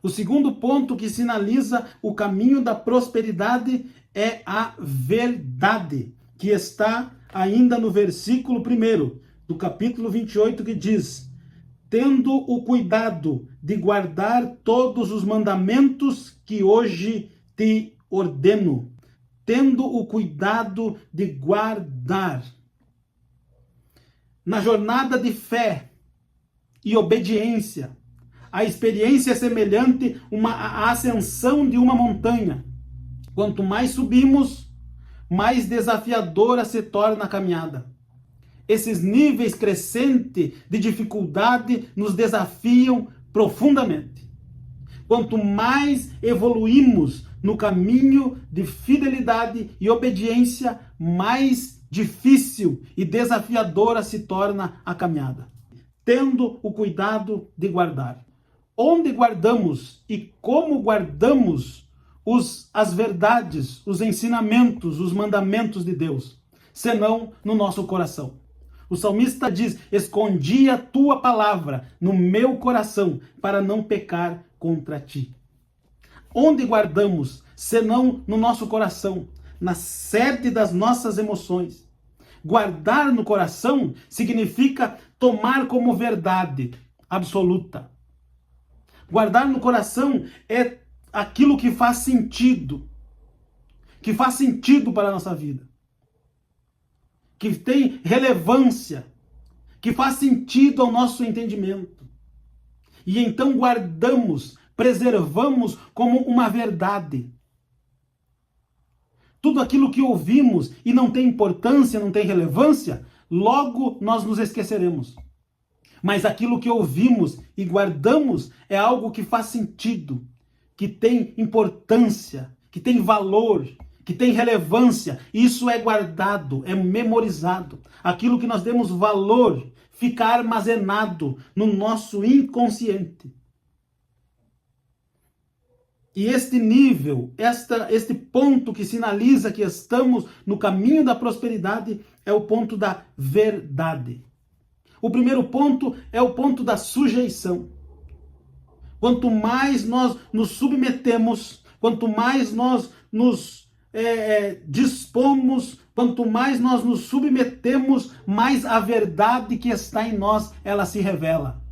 O segundo ponto que sinaliza o caminho da prosperidade é a verdade, que está ainda no versículo 1 do capítulo 28, que diz: tendo o cuidado de guardar todos os mandamentos que hoje te ordeno. Tendo o cuidado de guardar. Na jornada de fé e obediência, a experiência é semelhante à ascensão de uma montanha. Quanto mais subimos, mais desafiadora se torna a caminhada. Esses níveis crescentes de dificuldade nos desafiam profundamente. Quanto mais evoluímos no caminho de fidelidade e obediência, mais difícil e desafiadora se torna a caminhada. Tendo o cuidado de guardar. Onde guardamos e como guardamos as verdades, os ensinamentos, os mandamentos de Deus, senão no nosso coração. O salmista diz: escondi a tua palavra no meu coração para não pecar contra ti. Onde guardamos, senão no nosso coração, na sede das nossas emoções. Guardar no coração significa tomar como verdade absoluta. Guardar no coração é aquilo que faz sentido para a nossa vida, que tem relevância, que faz sentido ao nosso entendimento. E então guardamos, preservamos como uma verdade. Tudo aquilo que ouvimos e não tem importância, não tem relevância, logo nós nos esqueceremos. Mas aquilo que ouvimos e guardamos é algo que faz sentido, que tem importância, que tem valor, que tem relevância. Isso é guardado, é memorizado. Aquilo que nós demos valor fica armazenado no nosso inconsciente. E este nível, este ponto que sinaliza que estamos no caminho da prosperidade é o ponto da verdade. O primeiro ponto é o ponto da sujeição. Quanto mais nós nos submetemos, quanto mais nós nos dispomos, quanto mais nós nos submetemos, mais a verdade que está em nós, ela se revela.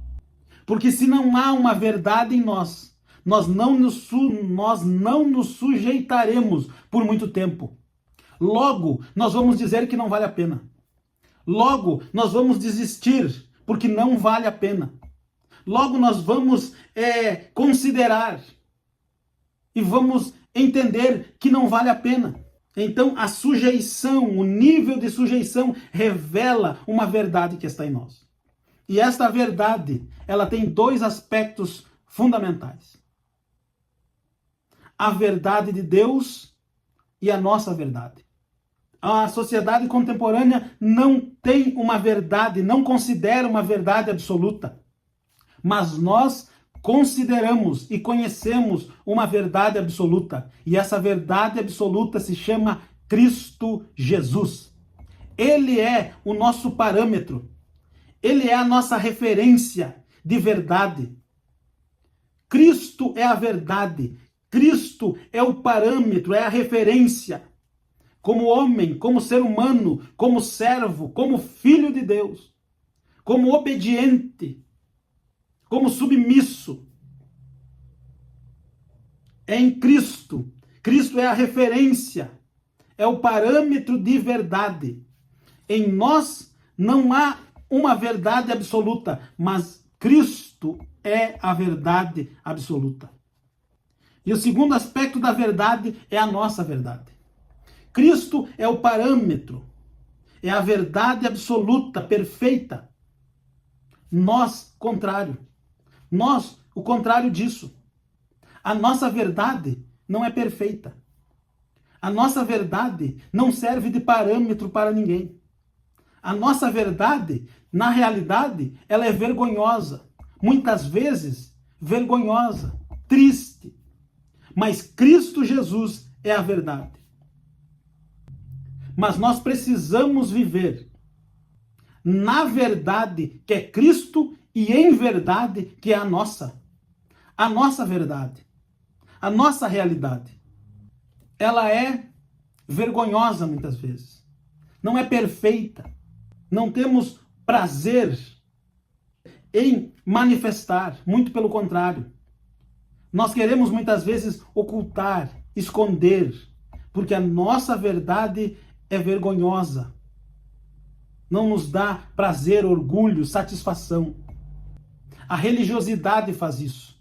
Porque se não há uma verdade em nós, nós não nos sujeitaremos por muito tempo. Logo, nós vamos dizer que não vale a pena. Logo, nós vamos desistir, porque não vale a pena. Logo, nós vamos considerar e vamos entender que não vale a pena. Então, a sujeição, o nível de sujeição revela uma verdade que está em nós. E esta verdade, ela tem dois aspectos fundamentais. A verdade de Deus e a nossa verdade. A sociedade contemporânea não tem uma verdade, não considera uma verdade absoluta. Mas nós consideramos e conhecemos uma verdade absoluta. E essa verdade absoluta se chama Cristo Jesus. Ele é o nosso parâmetro. Ele é a nossa referência de verdade. Cristo é a verdade. Cristo é o parâmetro, é a referência. Como homem, como ser humano, como servo, como filho de Deus, como obediente, como submisso. É em Cristo. Cristo é a referência, é o parâmetro de verdade. Em nós não há uma verdade absoluta, mas Cristo é a verdade absoluta. E o segundo aspecto da verdade é a nossa verdade. Cristo é o parâmetro, é a verdade absoluta, perfeita. Nós, contrário. Nós, o contrário disso. A nossa verdade não é perfeita. A nossa verdade não serve de parâmetro para ninguém. A nossa verdade, na realidade, ela é vergonhosa. Muitas vezes, vergonhosa, triste. Mas Cristo Jesus é a verdade. Mas nós precisamos viver na verdade que é Cristo e em verdade que é a nossa. a nossa verdade, a nossa realidade. Ela é vergonhosa muitas vezes. Não é perfeita. Não temos prazer em manifestar, muito pelo contrário. Nós queremos muitas vezes ocultar, esconder, porque a nossa verdade é vergonhosa. Não nos dá prazer, orgulho, satisfação. A religiosidade faz isso.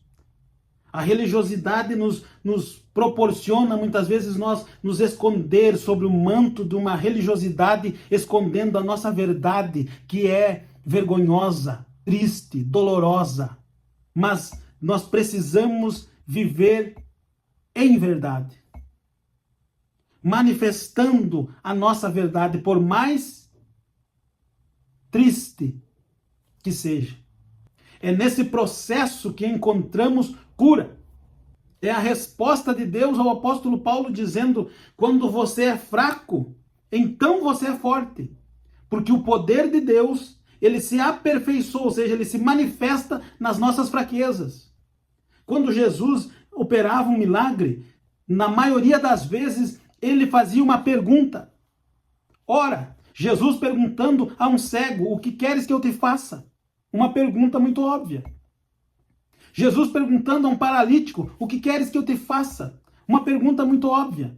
A religiosidade nos proporciona muitas vezes nós nos esconder sobre o manto de uma religiosidade, escondendo a nossa verdade, que é vergonhosa, triste, dolorosa. Mas nós precisamos viver em verdade, manifestando a nossa verdade, por mais triste que seja. É nesse processo que encontramos cura. É a resposta de Deus ao apóstolo Paulo dizendo: quando você é fraco, então você é forte. Porque o poder de Deus, ele se aperfeiçoa, ou seja, ele se manifesta nas nossas fraquezas. Quando Jesus operava um milagre, na maioria das vezes, ele fazia uma pergunta. Ora, Jesus perguntando a um cego: o que queres que eu te faça? Uma pergunta muito óbvia. Jesus perguntando a um paralítico: o que queres que eu te faça? Uma pergunta muito óbvia.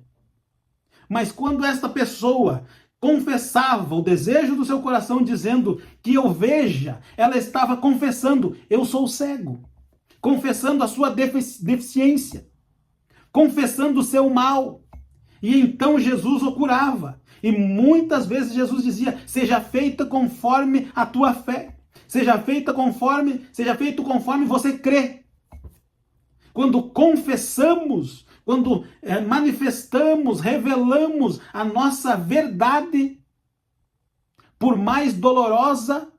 Mas quando esta pessoa confessava o desejo do seu coração, dizendo que eu veja, ela estava confessando: eu sou cego. Confessando a sua deficiência. Confessando o seu mal. E então Jesus o curava. E muitas vezes Jesus dizia: seja feita conforme a tua fé. Seja feito conforme você crê. Quando confessamos, quando manifestamos, revelamos a nossa verdade, por mais dolorosa,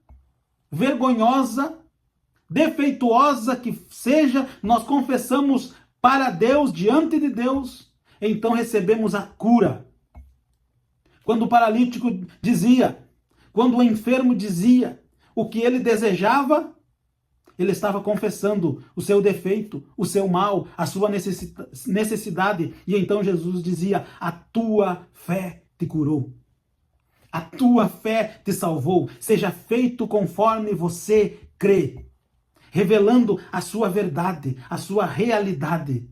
vergonhosa, defeituosa que seja, nós confessamos para Deus, diante de Deus, então recebemos a cura. Quando o paralítico dizia, quando o enfermo dizia o que ele desejava, ele estava confessando o seu defeito, o seu mal, a sua necessidade. E então Jesus dizia: a tua fé te curou. A tua fé te salvou. Seja feito conforme você crê. Revelando a sua verdade, a sua realidade.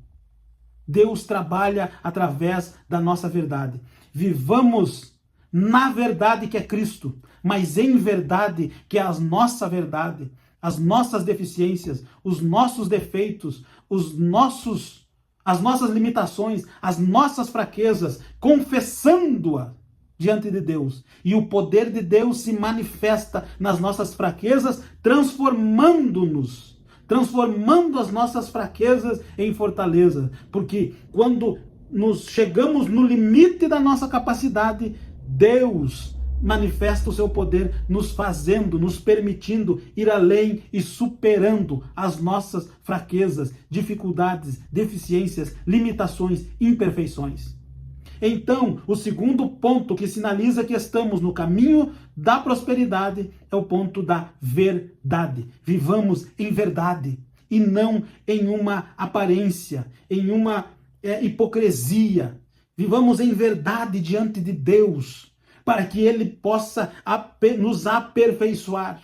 Deus trabalha através da nossa verdade. Vivamos na verdade que é Cristo, mas em verdade que é a nossa verdade, as nossas deficiências, os nossos defeitos, as nossas limitações, as nossas fraquezas, confessando-a diante de Deus. E o poder de Deus se manifesta nas nossas fraquezas, transformando-nos, transformando as nossas fraquezas em fortaleza. Porque quando chegamos no limite da nossa capacidade, Deus manifesta o seu poder nos fazendo, nos permitindo ir além e superando as nossas fraquezas, dificuldades, deficiências, limitações, imperfeições. Então, o segundo ponto que sinaliza que estamos no caminho da prosperidade é o ponto da verdade. Vivamos em verdade e não em uma aparência, em uma hipocrisia. Vivamos em verdade diante de Deus, para que Ele possa nos aperfeiçoar.